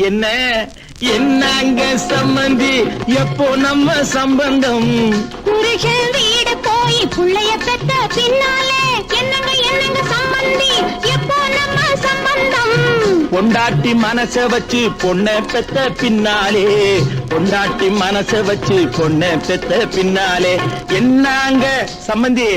என்ன என்னங்க சம்பந்தி எப்போ நம்ம சம்பந்தம் புருஷன் வீடு போய் புள்ளைய பெத்த பின்னாலே என்னங்க என்னங்க சம்பந்தி எப்போ நம்ம சம்பந்தம் பொண்டாட்டி மனச வச்சு பொண்ணை பெத்த பின்னாலே பொண்டாட்டி மனச வச்சு பொண்ணை பெத்த பின்னாலே என்னங்க சம்பந்தி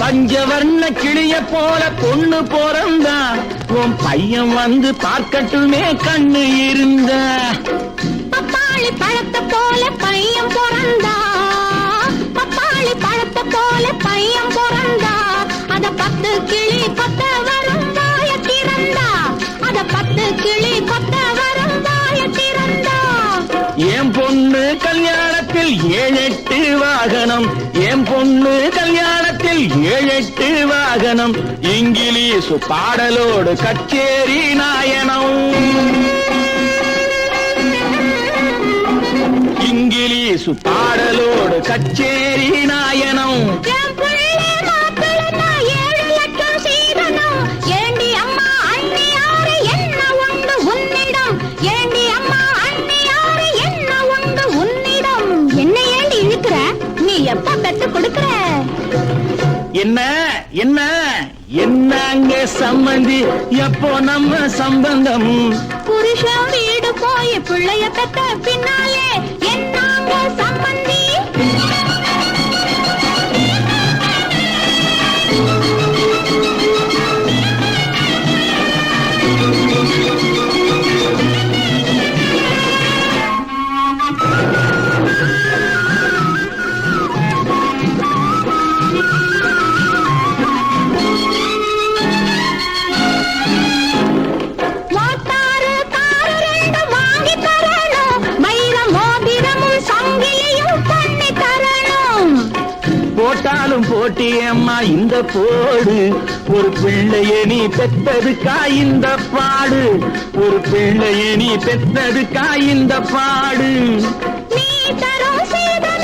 பஞ்சவர்ண கிளிய போல பொண்ணு போறந்தா உன் பையன் வந்து பார்க்கட்டுமே கண்ணு இருந்தா பப்பாளி பழத்தை போல பையன் பிறந்தா பப்பாளி பழத்தை போல பையன் பிறந்தா அத 10 கிளி கொத்த வரும் வாய திறந்தா அத 10 கிளி கொத்த வரும் வாய திறந்தா என் பொண்ணு கல்யாணத்தில் 7-8 வாகனம் என் பொண்ணு கல்யாணத்தில் 7-8 வாகனம் இங்கிலீஷ் பாடலோடு கச்சேரி நாயனம் இங்கிலீஷ் பாடலோடு கச்சேரி நாயனம் என் புள்ளை மாப்பிள்ளை 7 லட்சம் சீதனம் ஏண்டி அம்மா அண்ணி யாரு என்ன உண்டு உன்னிடம் ஏண்டி அம்மா அண்ணி யாரு என்ன உண்டு உன்னிடம் என்ன ஏண்டி இழுக்கிற நீ எப்ப பெத்து கொடுக்கிற என்ன என்ன என்னங்க சம்பந்தி எப்போ நம்ம சம்பந்தம் புருஷன் வீடு போய் பிள்ளைய பெத்த பின்னாலே என்னங்க சம்பந்தி போட்டாலும் போட்டியம்மா இந்த போடு ஒரு பிள்ளைய நீ பெற்றதுக்கா இந்த பாடு ஒரு பிள்ளைய நீ பெற்றதுக்கா இந்த பாடு நீ தரும் சீதனம்